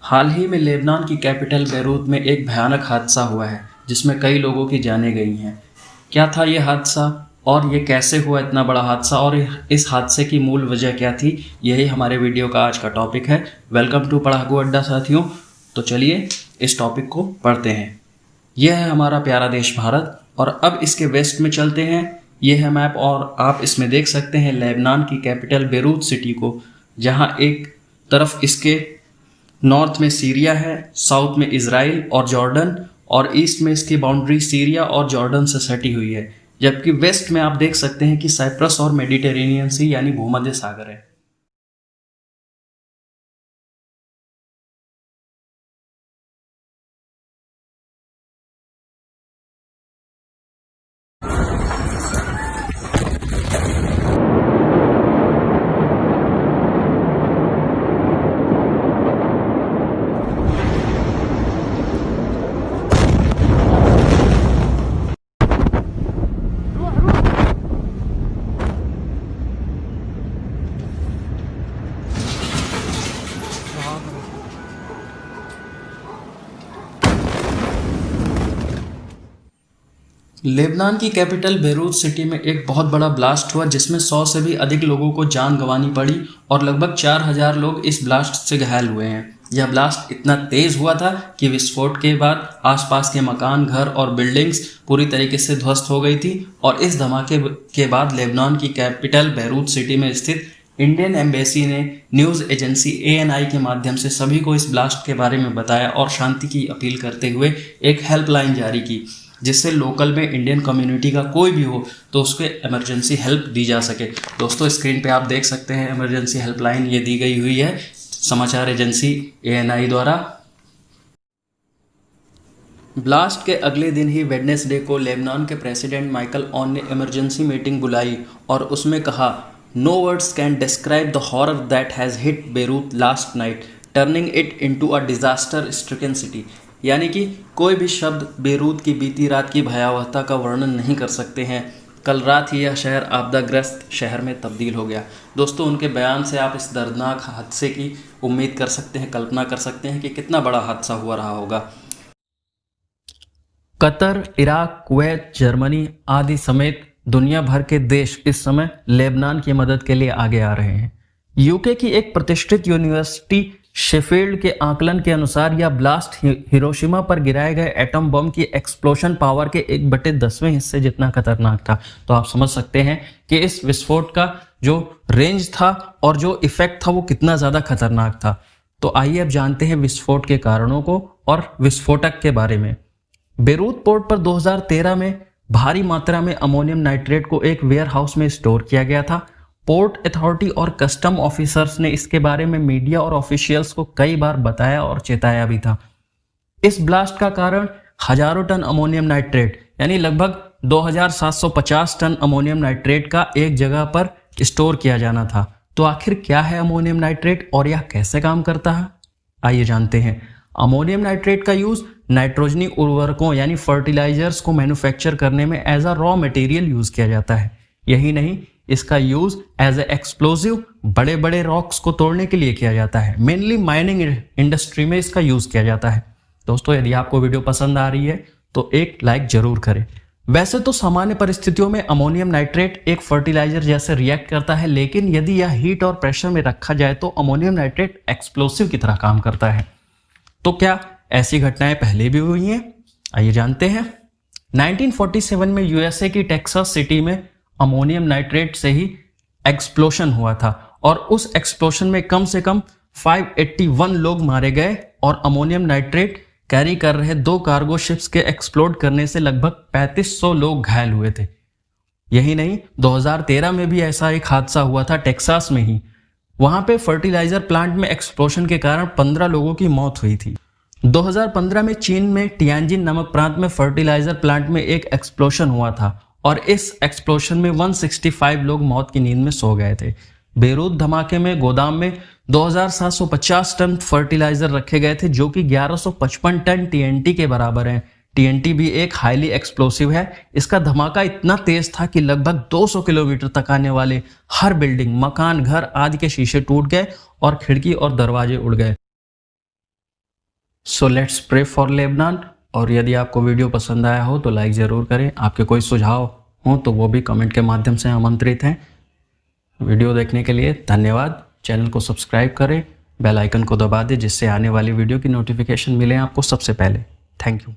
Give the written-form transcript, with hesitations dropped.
हाल ही में लेबनान की capital Beirut में एक भयानक हादसा हुआ है जिसमें कई लोगों की जानें गई हैं। क्या था ये हादसा और ये कैसे हुआ इतना बड़ा हादसा और इस हादसे की मूल वजह क्या थी, यही हमारे वीडियो का आज का टॉपिक है। वेलकम टू पढ़ाकू अड्डा साथियों। तो चलिए इस टॉपिक को पढ़ते हैं। यह है हमारा प्यारा देश भारत और अब इसके वेस्ट में चलते हैं। यह है मैप और आप इसमें देख सकते हैं लेबनान की कैपिटल बेरूत सिटी को, जहां एक तरफ इसके नॉर्थ में सीरिया है, साउथ में इजराइल और जॉर्डन और ईस्ट में इसकी बाउंड्री सीरिया और जॉर्डन से सटी हुई है। जबकि वेस्ट में आप देख सकते हैं कि साइप्रस और मेडिटेरेनियन सी यानी भूमध्य सागर है। लेबनान की कैपिटल बेरूत सिटी में एक बहुत बड़ा ब्लास्ट हुआ जिसमें 100 से भी अधिक लोगों को जान गंवानी पड़ी और लगभग 4000 लोग इस ब्लास्ट से घायल हुए हैं। यह ब्लास्ट इतना तेज हुआ था कि विस्फोट के बाद आसपास के मकान, घर और बिल्डिंग्स पूरी तरीके से ध्वस्त हो गई थी। और इस धमाके के बाद लेबनान की कैपिटल बेरूत सिटी में स्थित इंडियन एम्बेसी ने न्यूज़ एजेंसी ANI के माध्यम से सभी को इस ब्लास्ट के बारे में बताया और शांति की अपील करते हुए एक हेल्पलाइन जारी की, जिससे लोकल में इंडियन कम्युनिटी का कोई भी हो तो उसके इमरजेंसी हेल्प दी जा सके। दोस्तों स्क्रीन पे आप देख सकते हैं इमरजेंसी हेल्पलाइन ये दी गई हुई है समाचार एजेंसी ANI द्वारा। ब्लास्ट के अगले दिन ही वेडनेसडे को लेबनान के प्रेसिडेंट माइकल ऑन ने इमरजेंसी मीटिंग बुलाई और उसमें कहा, no words can describe the horror that has hit Beirut last night, turning it into a disaster stricken city. यानी कि कोई भी शब्द बेरूत की बीती रात की भयावहता का वर्णन नहीं कर सकते हैं। कल रात ही यह शहर आपदाग्रस्त शहर में तब्दील हो गया। दोस्तों उनके बयान से आप इस दर्दनाक हादसे की उम्मीद कर सकते हैं, कल्पना कर सकते हैं कि कितना बड़ा हादसा हुआ रहा होगा। कतर, इराक, कुवैत, जर्मनी आदि समेत दुनिया भर के देश इस समय लेबनान की मदद के लिए आगे आ रहे हैं। यूके की एक प्रतिष्ठित यूनिवर्सिटी शेफील्ड के आकलन के अनुसार यह ब्लास्ट हिरोशिमा पर गिराए गए एटम बम की एक्सप्लोशन पावर के 1/10वें हिस्से जितना खतरनाक था। तो आप समझ सकते हैं कि इस विस्फोट का जो रेंज था और जो इफेक्ट था वो कितना ज़्यादा खतरनाक था। तो आइए अब जानते हैं विस्फोट के कारणों को और विस्फोटक के बारे में। बेरूत पोर्ट पर 2013 में भारी मात्रा में अमोनियम नाइट्रेट को एक वेयर हाउस में स्टोर किया गया था। पोर्ट अथॉरिटी और कस्टम ऑफिसर्स ने इसके बारे में मीडिया और ऑफिशियल्स को कई बार बताया और चेताया भी था। इस ब्लास्ट का कारण हजारों टन अमोनियम नाइट्रेट यानी लगभग 2750 टन अमोनियम नाइट्रेट का एक जगह पर स्टोर किया जाना था। तो आखिर क्या है अमोनियम नाइट्रेट और यह कैसे काम करता है, आइए जानते हैं। अमोनियम नाइट्रेट का यूज नाइट्रोजनी उर्वरकों यानी फर्टिलाइजर्स को मैन्युफैक्चर करने में as a raw material use किया जाता है। यही नहीं, इसका यूज एज ए एक्सप्लोसिव बड़े बड़े रॉक्स को तोड़ने के लिए किया जाता है। मेनली माइनिंग इंडस्ट्री में इसका यूज किया जाता है। दोस्तों यदि आपको वीडियो पसंद आ रही है तो एक लाइक जरूर करें। वैसे तो सामान्य परिस्थितियों में अमोनियम नाइट्रेट एक फर्टिलाइजर जैसे रिएक्ट करता है, लेकिन यदि यह हीट और प्रेशर में रखा जाए तो अमोनियम नाइट्रेट एक्सप्लोसिव की तरह काम करता है। तो क्या ऐसी घटनाएं पहले भी हुई हैं? आइए जानते हैं। 1947 में यूएसए की टेक्सास सिटी में अमोनियम नाइट्रेट से ही एक्सप्लोशन हुआ था और उस एक्सप्लोशन में कम से कम 581 लोग मारे गए और अमोनियम नाइट्रेट कैरी कर रहे 2 कार्गो शिप्स के एक्सप्लोड करने से लगभग 3500 लोग घायल हुए थे। यही नहीं, 2013 में भी ऐसा एक हादसा हुआ था टेक्सास में ही। वहां पे फर्टिलाइजर प्लांट में एक्सप्लोशन के कारण 15 लोगों की मौत हुई थी। 2015 में चीन में टियानजिन नामक प्रांत में फर्टिलाइजर प्लांट में एक एक्सप्लोशन हुआ था और इस एक्सप्लोशन में 165 लोग मौत की नींद में सो गए थे। बेरूत धमाके में गोदाम में 2750 टन फर्टिलाइजर रखे गए थे, जो कि 1155 टन TNT के बराबर हैं। TNT भी एक हाईली एक्सप्लोसिव है। इसका धमाका इतना तेज था कि लगभग 200 किलोमीटर तक आने वाले हर बिल्डिंग, मकान, घर आदि के शीशे टूट गए और खिड़की और दरवाजे उड़ गए। So let's pray for Lebanon. और यदि आपको वीडियो पसंद आया हो तो लाइक ज़रूर करें। आपके कोई सुझाव हो तो वो भी कमेंट के माध्यम से आमंत्रित हैं। वीडियो देखने के लिए धन्यवाद। चैनल को सब्सक्राइब करें, बेल आइकन को दबा दें जिससे आने वाली वीडियो की नोटिफिकेशन मिले आपको सबसे पहले। Thank you.